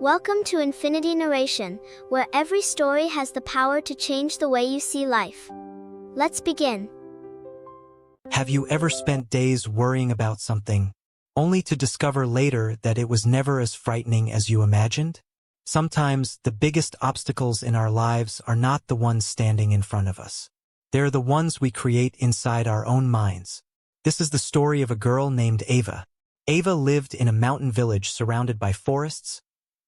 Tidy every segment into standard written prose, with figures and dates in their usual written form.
Welcome to Infinity Narration, where every story has the power to change the way you see life. Let's begin. Have you ever spent days worrying about something, only to discover later that it was never as frightening as you imagined? Sometimes the biggest obstacles in our lives are not the ones standing in front of us. They're the ones we create inside our own minds. This is the story of a girl named Ava. Ava lived in a mountain village surrounded by forests,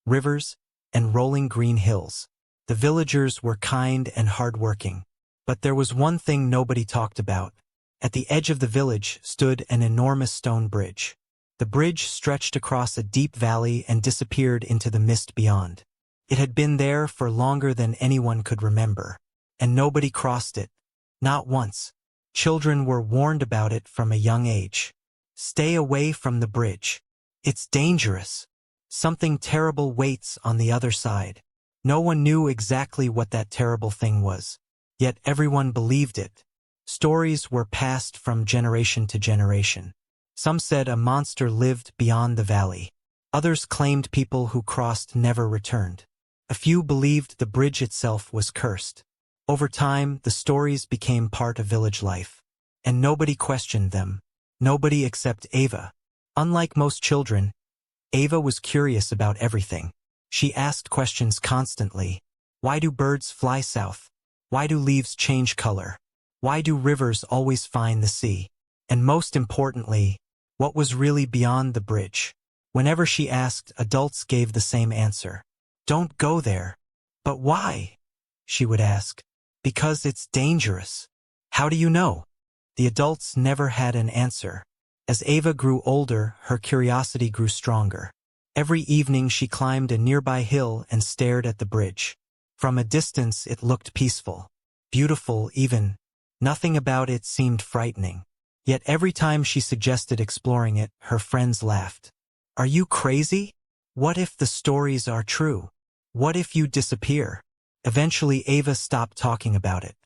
rivers, and rolling green hills. The villagers were kind and hardworking. But there was one thing nobody talked about. At the edge of the village stood an enormous stone bridge. The bridge stretched across a deep valley and disappeared into the mist beyond. It had been there for longer than anyone could remember, and nobody crossed it. Not once. Children were warned about it from a young age. Stay away from the bridge. It's dangerous. Something terrible waits on the other side. No one knew exactly what that terrible thing was, yet everyone believed it. Stories were passed from generation to generation. Some said a monster lived beyond the valley. Others claimed people who crossed never returned. A few believed the bridge itself was cursed. Over time, the stories became part of village life, and nobody questioned them. Nobody except Ava. Unlike most children, Ava was curious about everything. She asked questions constantly. Why do birds fly south? Why do leaves change color? Why do rivers always find the sea? And most importantly, what was really beyond the bridge? Whenever she asked, adults gave the same answer. Don't go there. But why? She would ask. Because it's dangerous. How do you know? The adults never had an answer. As Ava grew older, her curiosity grew stronger. Every evening she climbed a nearby hill and stared at the bridge. From a distance it looked peaceful, beautiful even. Nothing about it seemed frightening. Yet every time she suggested exploring it, her friends laughed. Are you crazy? What if the stories are true? What if you disappear? Eventually Ava stopped talking about it.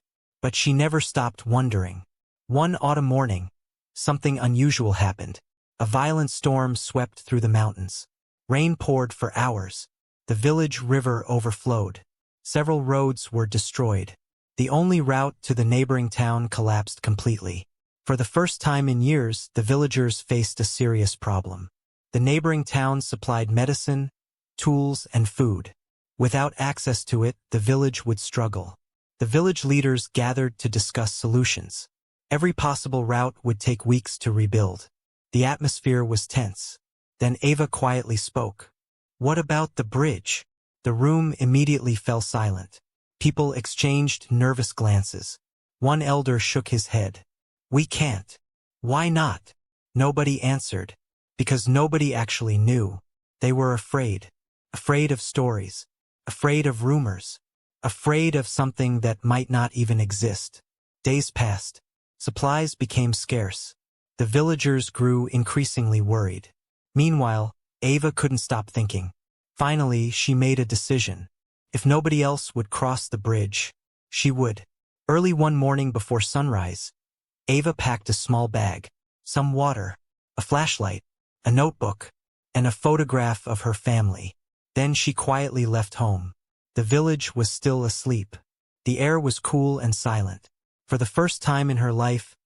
But she never stopped wondering. One autumn morning, something unusual happened. A violent storm swept through the mountains. Rain poured for hours. The village river overflowed. Several roads were destroyed. The only route to the neighboring town collapsed completely. For the first time in years, the villagers faced a serious problem. The neighboring town supplied medicine, tools, and food. Without access to it, the village would struggle. The village leaders gathered to discuss solutions. Every possible route would take weeks to rebuild. The atmosphere was tense. Then Ava quietly spoke. What about the bridge? The room immediately fell silent. People exchanged nervous glances. One elder shook his head. We can't. Why not? Nobody answered. Because nobody actually knew. They were afraid. Afraid of stories. Afraid of rumors. Afraid of something that might not even exist. Days passed. Supplies became scarce. The villagers grew increasingly worried. Meanwhile, Ava couldn't stop thinking. Finally, she made a decision. If nobody else would cross the bridge, she would. Early one morning before sunrise, Ava packed a small bag, some water, a flashlight, a notebook, and a photograph of her family. Then she quietly left home. The village was still asleep. The air was cool and silent. For the first time in her life,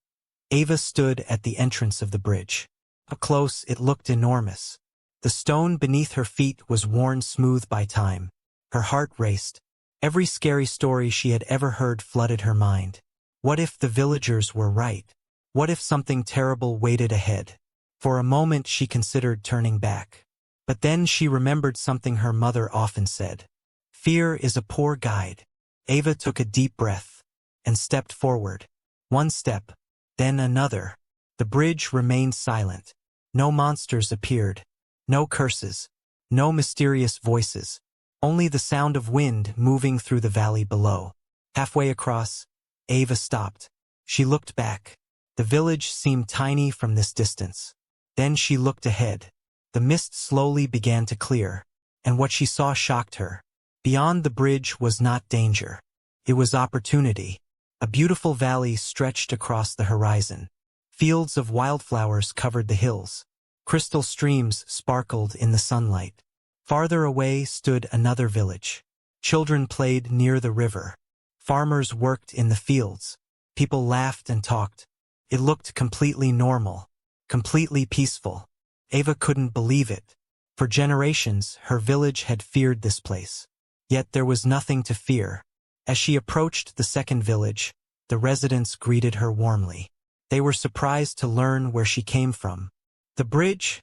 Ava stood at the entrance of the bridge. Up close, it looked enormous. The stone beneath her feet was worn smooth by time. Her heart raced. Every scary story she had ever heard flooded her mind. What if the villagers were right? What if something terrible waited ahead? For a moment she considered turning back. But then she remembered something her mother often said. Fear is a poor guide. Ava took a deep breath and stepped forward. One step, then another. The bridge remained silent. No monsters appeared. No curses. No mysterious voices. Only the sound of wind moving through the valley below. Halfway across, Ava stopped. She looked back. The village seemed tiny from this distance. Then she looked ahead. The mist slowly began to clear, and what she saw shocked her. Beyond the bridge was not danger. It was opportunity. A beautiful valley stretched across the horizon. Fields of wildflowers covered the hills. Crystal streams sparkled in the sunlight. Farther away stood another village. Children played near the river. Farmers worked in the fields. People laughed and talked. It looked completely normal, completely peaceful. Ava couldn't believe it. For generations, her village had feared this place. Yet there was nothing to fear. As she approached the second village, the residents greeted her warmly. They were surprised to learn where she came from. The bridge?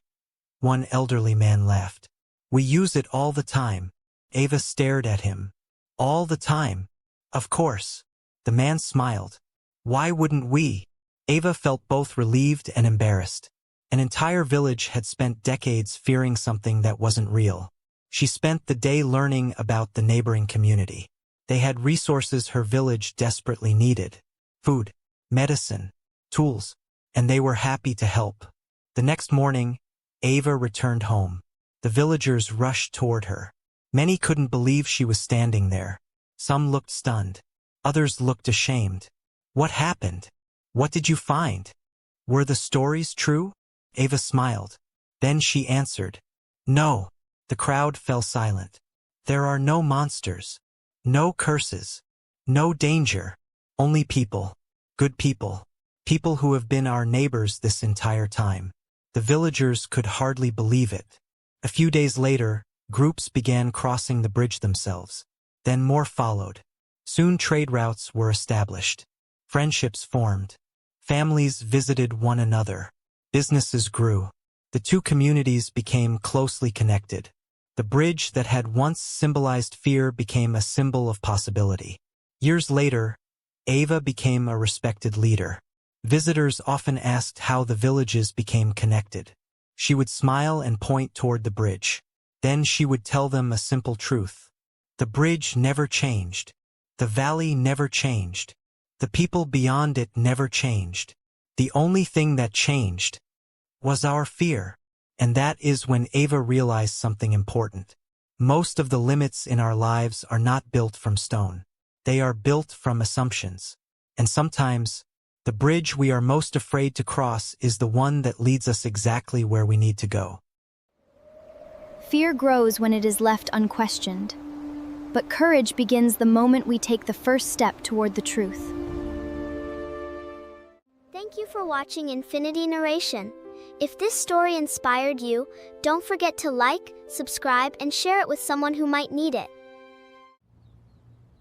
One elderly man laughed. We use it all the time. Ava stared at him. All the time? Of course. The man smiled. Why wouldn't we? Ava felt both relieved and embarrassed. An entire village had spent decades fearing something that wasn't real. She spent the day learning about the neighboring community. They had resources her village desperately needed. Food, medicine, tools, and they were happy to help. The next morning, Ava returned home. The villagers rushed toward her. Many couldn't believe she was standing there. Some looked stunned. Others looked ashamed. What happened? What did you find? Were the stories true? Ava smiled. Then she answered. No. The crowd fell silent. There are no monsters. No curses. No danger. Only people. Good people. People who have been our neighbors this entire time. The villagers could hardly believe it. A few days later, groups began crossing the bridge themselves. Then more followed. Soon trade routes were established. Friendships formed. Families visited one another. Businesses grew. The two communities became closely connected. The bridge that had once symbolized fear became a symbol of possibility. Years later, Ava became a respected leader. Visitors often asked how the villages became connected. She would smile and point toward the bridge. Then she would tell them a simple truth. The bridge never changed. The valley never changed. The people beyond it never changed. The only thing that changed was our fear. And that is when Ava realized something important. Most of the limits in our lives are not built from stone. They are built from assumptions. And sometimes, the bridge we are most afraid to cross is the one that leads us exactly where we need to go. Fear grows when it is left unquestioned. But courage begins the moment we take the first step toward the truth. Thank you for watching Infinity Narration. If this story inspired you, don't forget to like, subscribe, and share it with someone who might need it.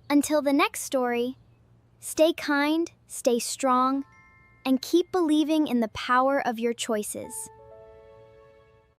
Until the next story, stay kind, stay strong, and keep believing in the power of your choices.